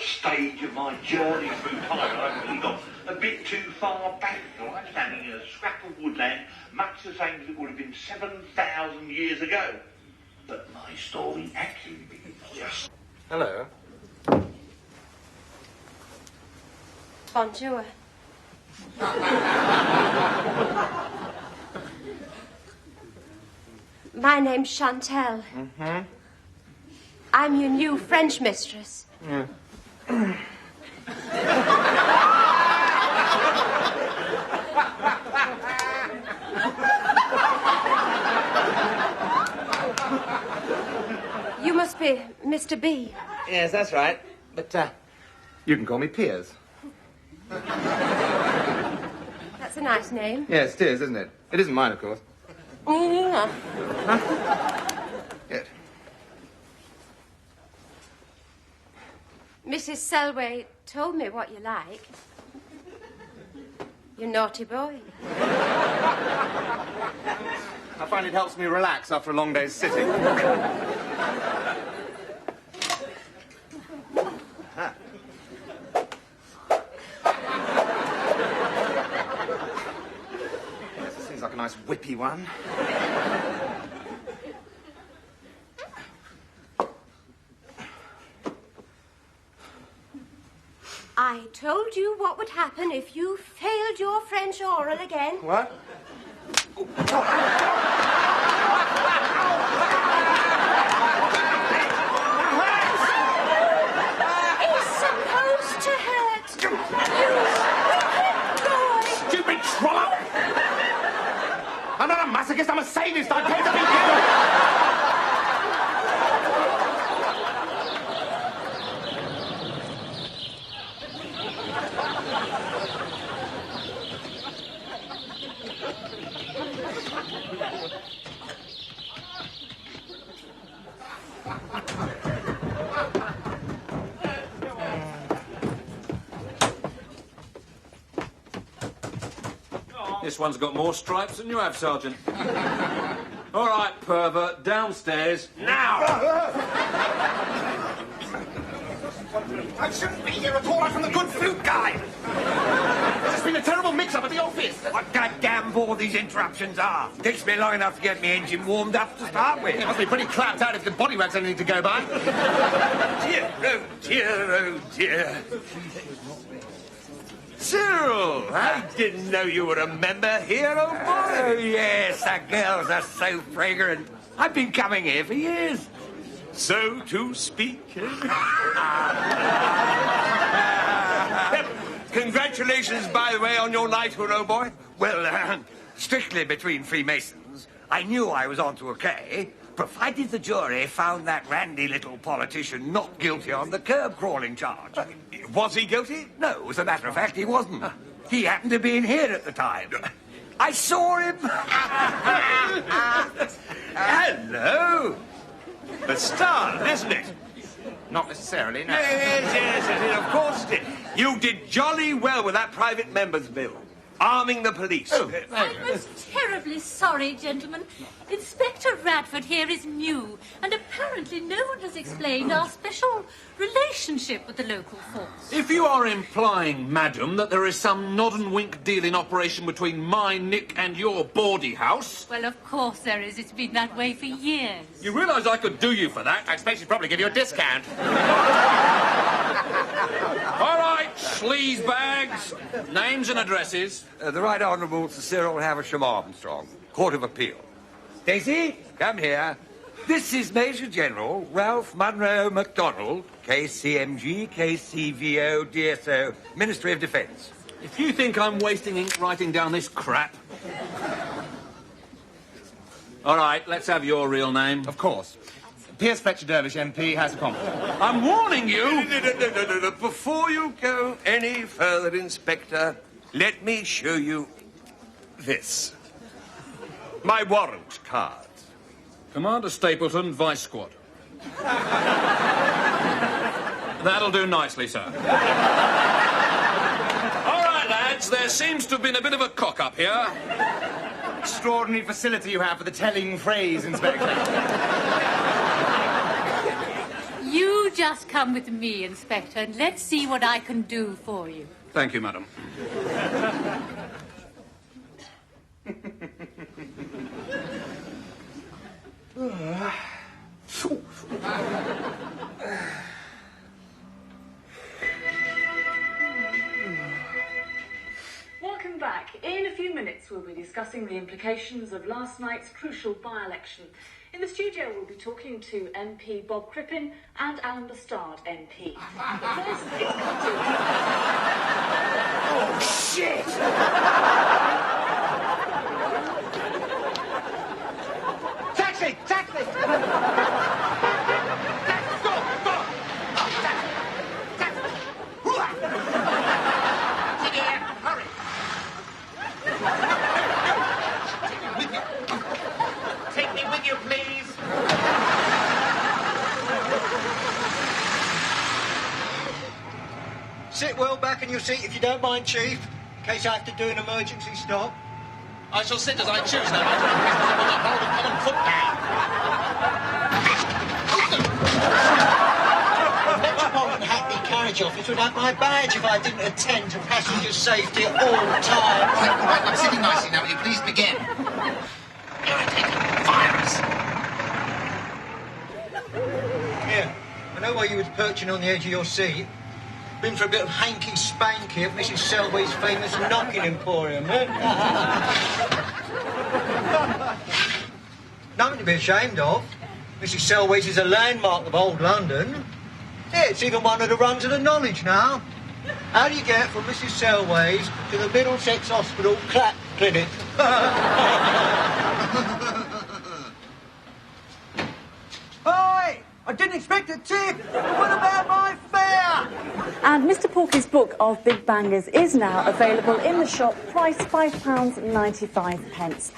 stage of my journey through time, I've really got a bit too far back. I was standing in a scrap of woodland, much the same as it would have been 7,000 years ago. But my story actually begins just... Hello. Bonjour. My name's Chantal. Mm-hmm. I'm your new French mistress. Yeah. You must be Mr. B. Yes, that's right. But, you can call me Piers. That's a nice name. Yes, it is, isn't it? It isn't mine, of course. Mm-hmm. Huh? Good. Mrs. Selway told me what you like. You naughty boy. I find it helps me relax after a long day's sitting. Yes, this seems like a nice whippy one. I told you what would happen if you failed your French oral again. What? It's supposed to hurt. You wicked boy. Stupid trollop! I'm not a masochist, I'm a sadist. I pay to be killed. This one's got more stripes than you have, Sergeant. All right, pervert, downstairs. Now! I shouldn't be here at all. I'm from the good flute guy. There's just been a terrible mix-up at the office. What goddamn bore these interruptions are. Takes me long enough to get my engine warmed up to start with. It must be pretty clapped out if the bodywork's anything to go by. Dear, oh dear, oh dear. Cyril, I didn't know you were a member here, old boy. Oh, yes, the girls are so fragrant. I've been coming here for years. So to speak. Congratulations, by the way, on your knighthood, old boy. Well, strictly between Freemasons. I knew I was onto a K, provided the jury found that randy little politician not guilty on the curb-crawling charge. Was he guilty? No, as a matter of fact, he wasn't. He happened to be in here at the time. I saw him. Hello. A star, isn't it? Not necessarily, no. Yes, of course it is. You did jolly well with that private member's bill. Arming the police. Oh, I'm most terribly sorry, gentlemen. Inspector Radford here is new, and apparently no one has explained our special relationship with the local force. If you are implying, madam, that there is some nod and wink deal in operation between my Nick and your bawdy house... Well, of course there is. It's been that way for years. You realise I could do you for that? I expect she'd probably give you a discount. All right, sleaze bags, names and addresses. The Right Honourable Sir Cyril Havisham Armstrong, Court of Appeal. Daisy, come here. This is Major General Ralph Munro MacDonald, KCMG, KCVO, DSO, Ministry of Defence. If you think I'm wasting ink writing down this crap... All right, let's have your real name. Of course. Piers Fletcher Dervish, MP, House of Commons. I'm warning you! No. Before you go any further, Inspector, let me show you this. My warrant card. Commander Stapleton, Vice Squad. That'll do nicely, sir. All right, lads, there seems to have been a bit of a cock-up here. Extraordinary facility you have for the telling phrase, Inspector. You just come with me, Inspector, and let's see what I can do for you. Thank you, madam. Welcome back. In a few minutes, we'll be discussing the implications of last night's crucial by-election. In the studio, we'll be talking to MP Bob Crippen and Alan Bastard, MP. First, Oh, shit! Taxi! Taxi! Sit well back in your seat if you don't mind, Chief, in case I have to do an emergency stop. I shall sit as I choose now. I don't want to hold a common foot down. Metropolitan Hackney Carriage Office would have my badge if I didn't attend to passenger safety at all times. Right, I'm sitting nicely now. Will you please begin? Irritating virus. Yeah, I know why you was perching on the edge of your seat. Been for a bit of hanky-spanky at Mrs. Selway's famous knocking emporium, eh? Nothing to be ashamed of. Mrs. Selway's is a landmark of old London. Yeah, it's even one of the rungs of the knowledge now. How do you get from Mrs. Selway's to the Middlesex Hospital clap clinic? Oi! I didn't expect a tip! What about my fare? And Mr. Porky's book of Big Bangers is now available in the shop, price £5.95.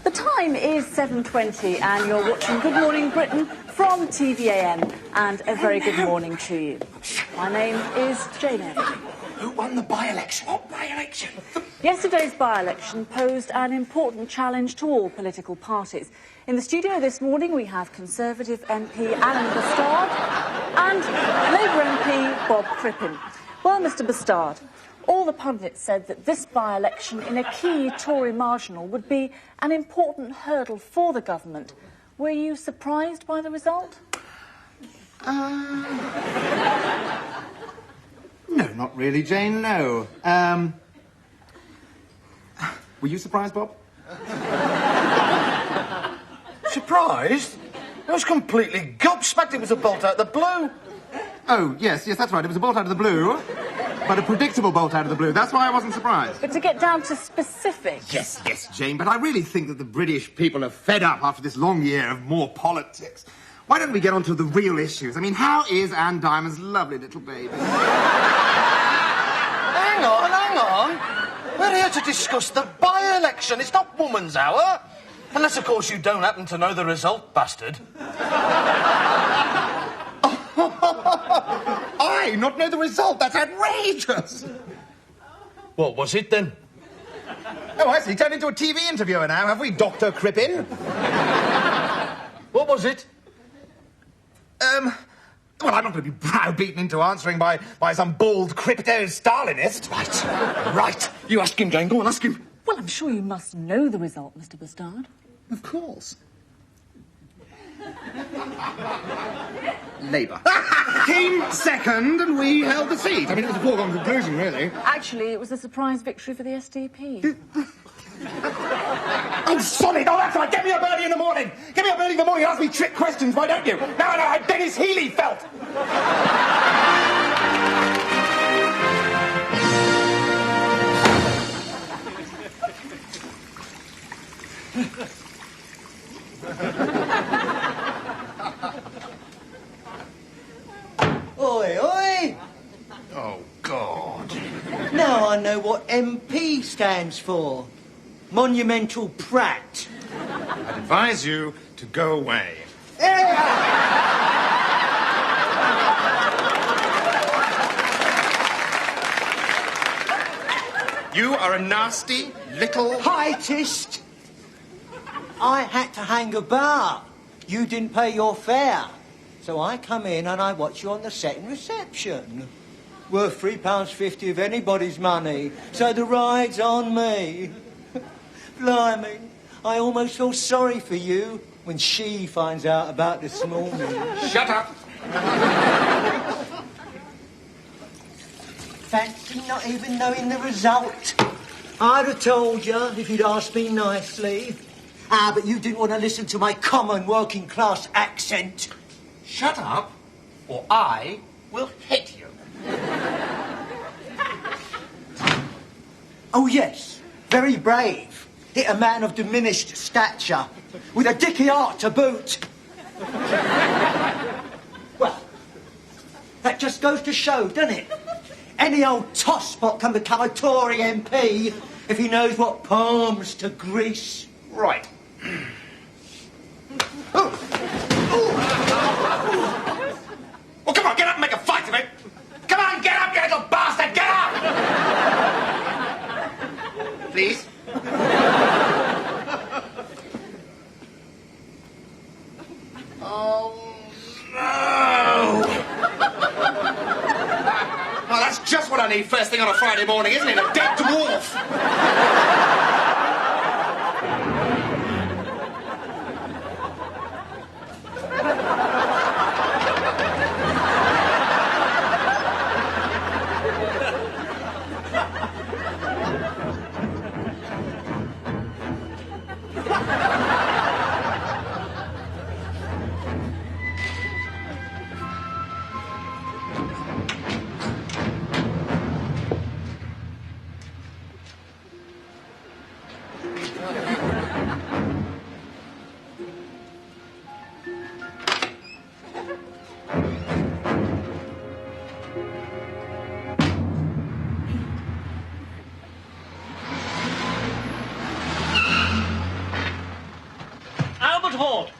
The time is 7:20 and you're watching Good Morning Britain from TVAM, and a very good morning to you. My name is Jane Eyre. Who won the by-election? What by-election? Yesterday's by-election posed an important challenge to all political parties. In the studio this morning we have Conservative MP Alan Bastard and Labour MP Bob Crippen. Well, Mr. Bastard, all the pundits said that this by-election in a key Tory marginal would be an important hurdle for the government. Were you surprised by the result? No, not really, Jane, no. Were you surprised, Bob? Surprised? I was completely gobsmacked. It was a bolt out of the blue. Oh, yes, that's right. It was a bolt out of the blue, but a predictable bolt out of the blue. That's why I wasn't surprised. But to get down to specifics... Yes, Jane, but I really think that the British people are fed up after this long year of more politics. Why don't we get on to the real issues? I mean, how is Anne Diamond's lovely little baby? Hang on. We're here to discuss the by-election. It's not woman's hour. Unless, of course, you don't happen to know the result, bastard. I not know the result? That's outrageous. What was it, then? Oh, I see. Turned into a TV interviewer now, have we, Dr. Crippen? What was it? Well, I'm not going to be browbeaten into answering by some bald crypto-Stalinist. Right. You ask him, Jane. Go on, ask him. Well, I'm sure you must know the result, Mr. Bastard. Of course. Labour. Came second and we held the seat. I mean, it was a foregone conclusion, really. Actually, it was a surprise victory for the SDP. Oh, solid! Oh, that's right! Get me up early in the morning! Get me up early in the morning and ask me trick questions, why don't you? No, I Dennis Healy felt! Oi, oi! Oh, God. Now I know what MP stands for. Monumental Prat. I'd advise you to go away. You are a nasty little... Heightist! I had to hang about. You didn't pay your fare. So I come in and I watch you on the second reception. Worth £3.50 of anybody's money. So the ride's on me. Blimey, I almost feel sorry for you when she finds out about this morning. Shut up! Fancy not even knowing the result. I'd have told you if you'd asked me nicely. Ah, but you didn't want to listen to my common working class accent. Shut up, or I will hit you. Oh, yes, very brave. Hit a man of diminished stature, with a dicky heart to boot. Well, that just goes to show, doesn't it? Any old tosspot can become a Tory MP if he knows what palms to grease. Right. Well, come on, get up and make a fight of it. Come on, get up, you little bastard, get up! Please. Oh, no! Oh, that's just what I need first thing on a Friday morning, isn't it? A dead dwarf!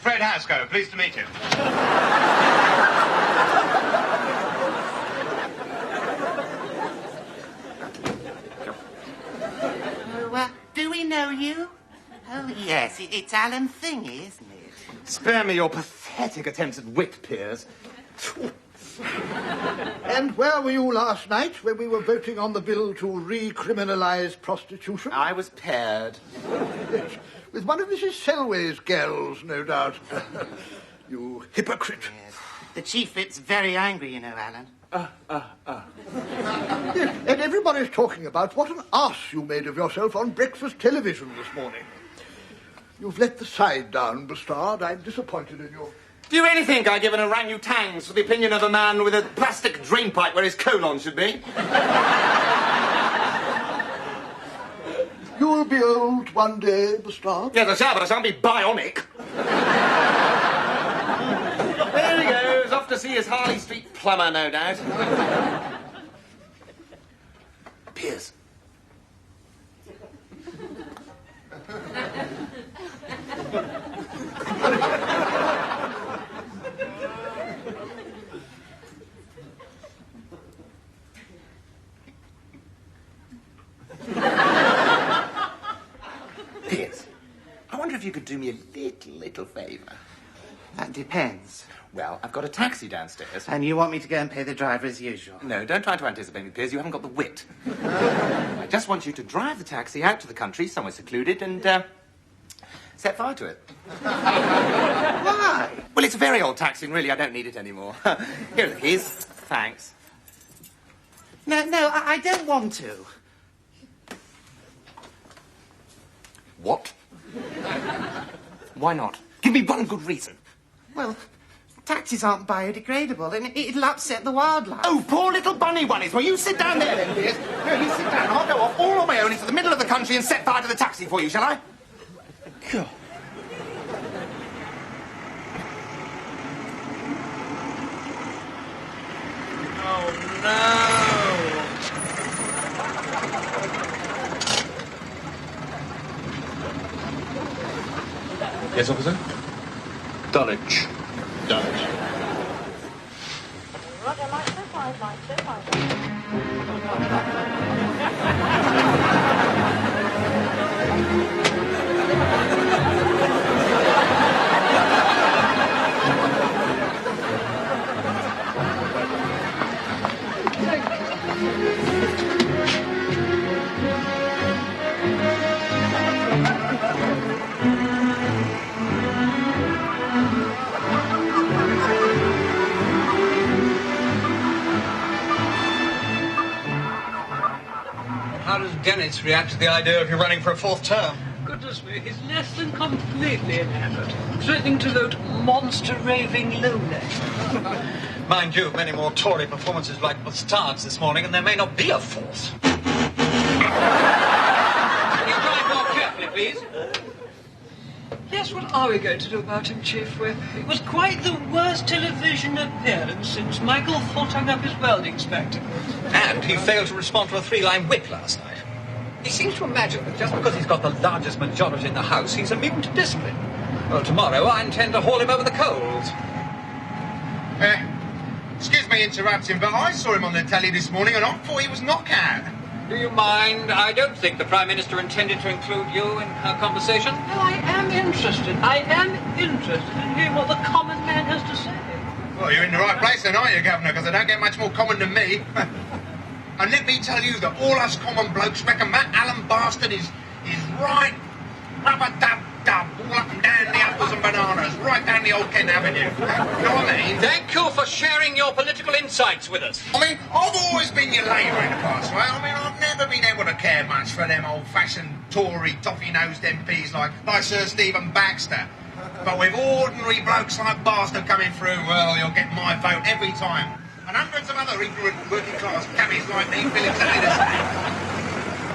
Fred Hasco, pleased to meet you. Do we know you? Oh, yes, it's Alan Thingy, isn't it? Spare me your pathetic attempts at wit, Piers. And where were you last night when we were voting on the bill to recriminalise prostitution? I was paired. Yes, with one of Mrs. Selway's girls, no doubt. You hypocrite. Yes. The chief gets very angry, you know, Alan. Yes, and everybody's talking about what an arse you made of yourself on breakfast television this morning. You've let the side down, Bastard. I'm disappointed in you. Do you really think I give an orangutangs for the opinion of a man with a plastic drainpipe where his colon should be? You'll be old one day, Bastard. Yes, I shall, but I shan't be bionic. There he goes, off to see his Harley Street plumber, no doubt. Piers. Piers, I wonder if you could do me a little favour. That depends. Well, I've got a taxi downstairs. And you want me to go and pay the driver as usual? No, don't try to anticipate me, Piers. You haven't got the wit. I just want you to drive the taxi out to the country, somewhere secluded, and, set fire to it. Why? Well, it's a very old taxi, and really, I don't need it anymore. Here it is. Thanks. No, I don't want to. What? Why not? Give me one good reason. Well, taxis aren't biodegradable, and it'll upset the wildlife. Oh, poor little bunny bunnies. Well, you sit down there then, Piers. No, you sit down. I'll go off all on my own into the middle of the country and set fire to the taxi for you, shall I? God. Oh, no. Yes, officer? Dulwich. Dulwich. Roger, Mike 25, Mike 25. does Dennis react to the idea of you running for a fourth term? Goodness me, he's less than completely enamored. Threatening to vote monster raving lowlight. Mind you, many more Tory performances like Bastards this morning, and there may not be a fourth. Can you drive more carefully, please? Yes, what are we going to do about him, Chief? It was quite the worst television appearance since Michael Foot hung up his welding spectacles. And he failed to respond to a three-line whip last night. He seems to imagine that just because he's got the largest majority in the House, he's immune to discipline. Well, tomorrow I intend to haul him over the coals. Excuse me interrupting, but I saw him on the telly this morning and I thought he was knockout. Do you mind? I don't think the Prime Minister intended to include you in our conversation. Well, I am interested in hearing what the common man has to say. Well, you're in the right place then, aren't you, Governor? Because I don't get much more common than me. And let me tell you that all us common blokes reckon that Alan bastard is right rubber-dub-dub all up and down the apples and bananas, right down the old Kent Avenue. You know what I mean? Thank you for sharing your political insights with us. I mean, I've always been your Labour in the past, right? I mean, I've never been able to care much for them old-fashioned Tory, toffee-nosed MPs like Sir Stephen Baxter. But with ordinary blokes like Bastard coming through, well, you'll get my vote every time. And hundreds of other ignorant working-class cabbies like me feel exactly the same.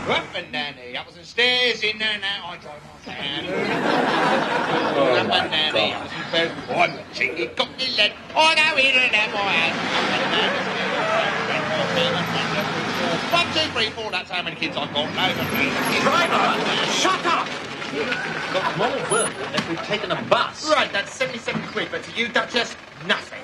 Up and down the uppers and stairs, in and out, I drive my van. Up and down the uppers and stairs, I'm a cheeky cockney lad, I go in and out my house. Up and down the stairs, 1, 2, 3, 4, that's how many kids I've got. Driver, shut up! We've got more work than if we've taken a bus. Right, that's 77 quid, but to you, Duchess, nothing.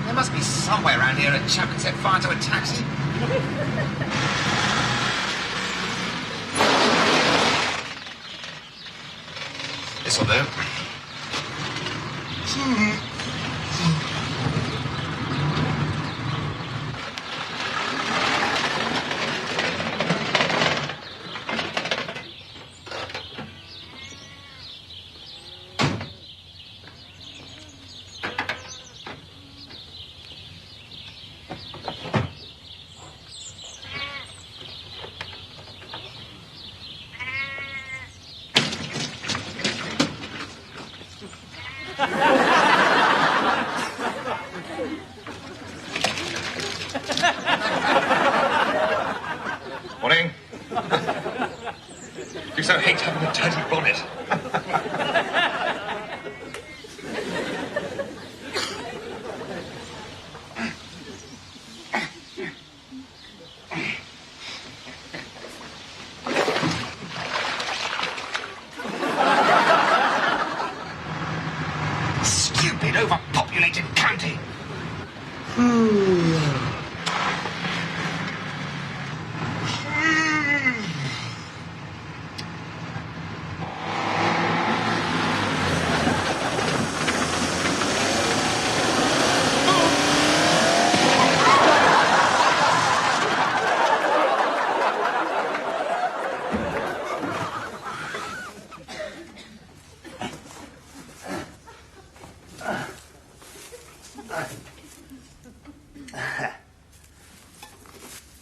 There must be somewhere around here a chap can set fire to a taxi. This'll do. Morning. You so hate having a dirty bonnet. Stupid, overpopulated county.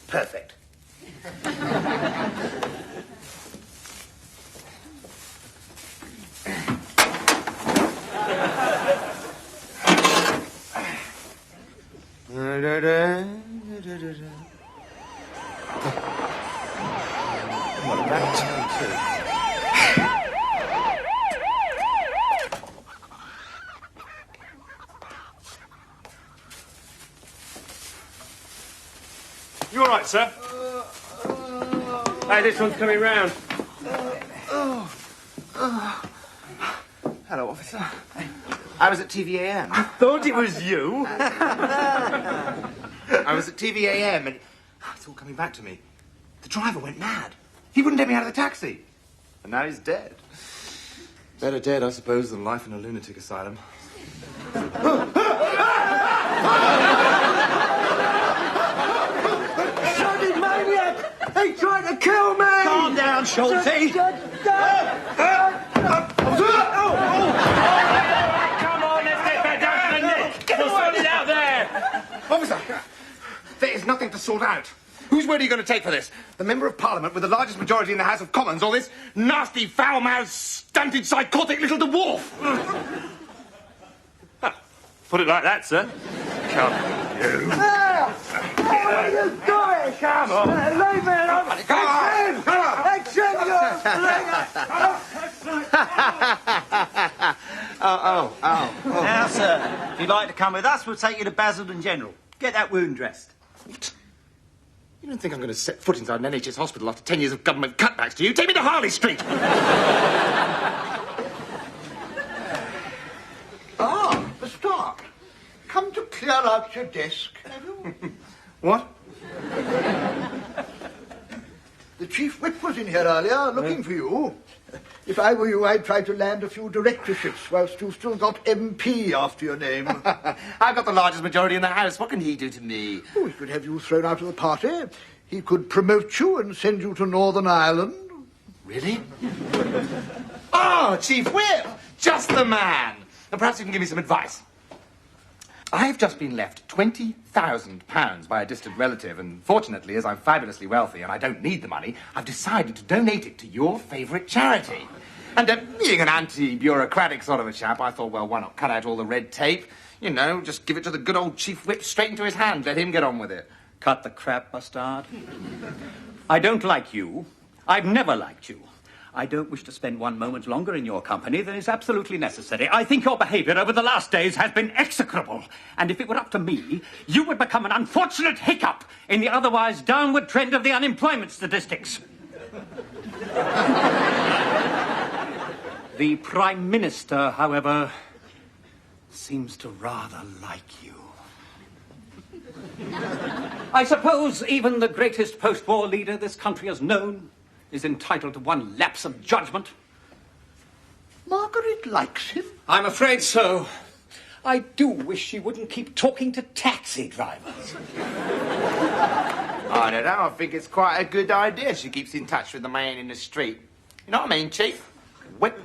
Perfect. What a bad time, too. You all right, sir? Hey, this one's coming round. Hello, officer. I was at TVAM. I thought it was you. I was at TVAM and it's all coming back to me. The driver went mad. He wouldn't let me out of the taxi. And now he's dead. Better dead, I suppose, than life in a lunatic asylum. Bloody maniac! He tried to kill me! Calm down, Schulte. nothing to sort out. Whose word are you going to take for this? The Member of Parliament with the largest majority in the House of Commons, or this nasty, foul-mouthed, stunted, psychotic little dwarf? Put it like that, sir. Come on, you. What are you doing? Come on. Leave me alone. Come on. Come on. Now, sir, if you'd like to come with us, we'll take you to Basildon General. Get that wound dressed. You don't think I'm going to set foot inside an NHS hospital after 10 years of government cutbacks, do you? Take me to Harley Street. Bastard. Come to clear out your desk, have you? What? The Chief Whip was in here earlier, looking for you. If I were you, I'd try to land a few directorships whilst you've still got MP after your name. I've got the largest majority in the House. What can he do to me? Oh, he could have you thrown out of the party. He could promote you and send you to Northern Ireland. Really? Oh, Chief Whip! Just the man! And perhaps you can give me some advice. I've just been left £20,000 by a distant relative, and fortunately, as I'm fabulously wealthy and I don't need the money, I've decided to donate it to your favourite charity. And being an anti-bureaucratic sort of a chap, I thought, well, why not cut out all the red tape? You know, just give it to the good old Chief Whip straight into his hand. Let him get on with it. Cut the crap, Bastard. I don't like you. I've never liked you. I don't wish to spend one moment longer in your company than is absolutely necessary. I think your behaviour over the last days has been execrable. And if it were up to me, you would become an unfortunate hiccup in the otherwise downward trend of the unemployment statistics. The Prime Minister, however, seems to rather like you. I suppose even the greatest post-war leader this country has known is entitled to one lapse of judgment. Margaret likes him. I'm afraid so. I do wish she wouldn't keep talking to taxi drivers. I don't know. I think it's quite a good idea. She keeps in touch with the man in the street. You know what I mean, Chief? Whip.